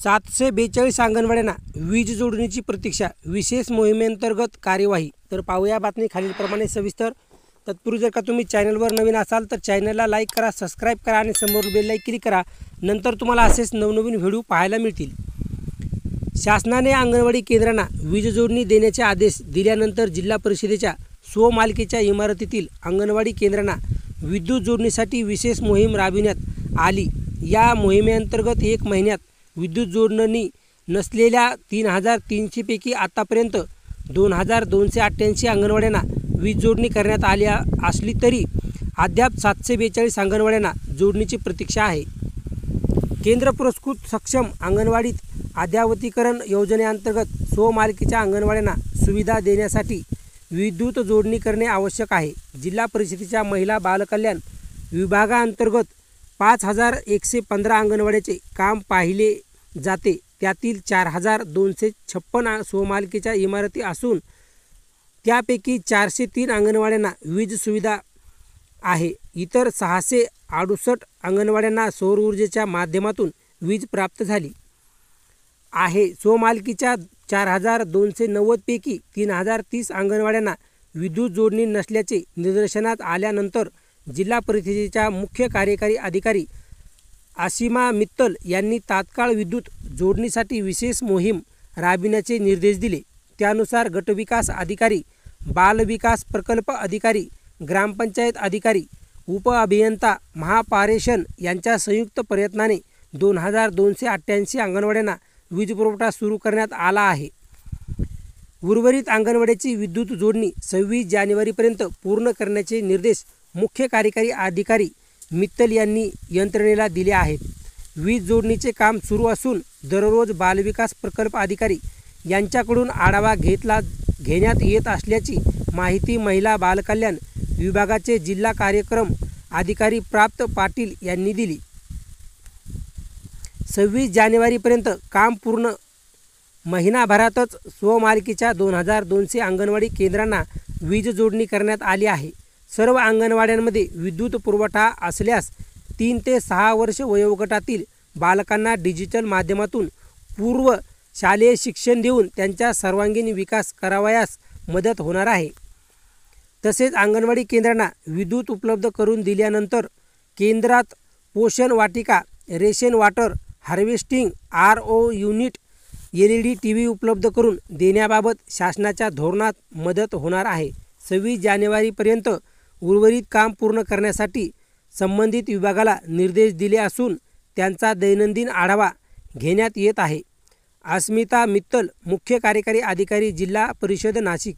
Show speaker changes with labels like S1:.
S1: 742 अंगणवाड्यांना वीज जोडणीची प्रतीक्षा, विशेष मोहिमेअंतर्गत कार्यवाही। तर पाहूया बातमी खालीलप्रमाणे सविस्तर। तत्पूर्वी जर का तुम्ही चॅनलवर नवीन असाल तर चॅनलला लाईक करा, सबस्क्राईब करा आणि समोर बेल आयकॉन क्लिक करा। नंतर तुम्हाला असेच नवनवीन व्हिडिओ पाहायला मिळतील। शासनाने अंगणवाडी केंद्रांना वीज जोडणी देण्याचे आदेश दिल्यानंतर जिल्हा परिषदेच्या स्वमालकीच्या इमारतीतील अंगणवाडी केंद्रांना विद्युत जोडणीसाठी विशेष मोहीम राबविण्यात आली। या मोहिमेअंतर्गत 1 महिन्यात विद्युत जोडणी नसलेल्या 3300 पैकी आतापर्यंत 2288 अंगणवाड्यांना वीज जोडणी करण्यात आली असली तरी अद्याप 742 अंगणवाड्यांना जोडणीची प्रतीक्षा आहे। केंद्र पुरस्कृत सक्षम अंगणवाडीत अद्ययावतीकरण योजनेअंतर्गत स्वमालकीच्या अंगणवाड्यांना सुविधा देण्यासाठी विद्युत जोडणी करणे आवश्यक आहे। जिल्हा परिषदेच्या महिला बालकल्याण विभागाअंतर्गत 5115 अंगणवाड्याचे काम पाहिले जाते। त्यातील 4256 स्वमालकीच्या इमारती असून त्यापैकी 403 अंगणवाड्यांना वीज सुविधा आहे। इतर 668 अंगणवाड्यांना सौर ऊर्जेच्या माध्यमातून वीज प्राप्त झाली आहे। स्वमालकीच्या 4290 पैकी 3030 अंगणवाड्यांना विद्युत जोडणी नसल्याचे निदर्शनास आल्यानंतर जिल्हा परिषदेच्या मुख्य कार्यकारी अधिकारी आसिमा मित्तल यांनी तात्काळ विद्युत जोडणीसाठी विशेष मोहीम राबविण्याचे निर्देश दिले। त्यानुसार गटविकास अधिकारी, बालविकास प्रकल्प अधिकारी, ग्रामपंचायत अधिकारी, उपअभियंता, महापारेषण यांच्या संयुक्त प्रयत्नाने 2288 अंगणवाड्यांना वीज पुरवठा सुरू करण्यात आला आहे। उर्वरित अंगणवाड्याची विद्युत जोडणी 26 जानेवारीपर्यंत पूर्ण करण्याचे निर्देश मुख्य कार्यकारी अधिकारी मित्तल यांनी यंत्रणेला दिले आहेत। वीज जोडणीचे काम सुरू असून दररोज बालविकास प्रकल्प अधिकारी यांच्याकडून आढावा घेण्यात येत असल्याची माहिती महिला बालकल्याण विभागाचे जिल्हा कार्यक्रम अधिकारी प्राप्त पाटील यांनी दिली। 26 जानेवारीपर्यंत काम पूर्ण महिनाभरातच स्वमालकीच्या 2200 अंगणवाडी केंद्रांना वीज जोडणी करण्यात आली आहे। सर्व अंगणवाड्यांमध्ये विद्युत पुरवठा असल्यास 3 ते 6 वर्ष वयोगटातील बालकांना डिजिटल माध्यमातून पूर्व शालेय शिक्षण देऊन त्यांचा सर्वांगीण विकास करावयास मदत होणार आहे। तसेच अंगणवाडी केंद्रांना विद्युत उपलब्ध करून दिल्यानंतर केंद्रात पोषण वाटिका, रेशन water harvesting, RO unit, LED TV उपलब्ध करून देण्याबाबत शासनाच्या धोरणात मदत होणार आहे। 26 जानेवारीपर्यंत उर्वरित काम पूर्ण करण्यासाठी संबंधित विभागाला निर्देश दिले असून त्यांचा दैनंदिन आढावा घेण्यात येत आहे। अस्मिता मित्तल, मुख्य कार्यकारी अधिकारी, जिल्हा परिषद नाशिक।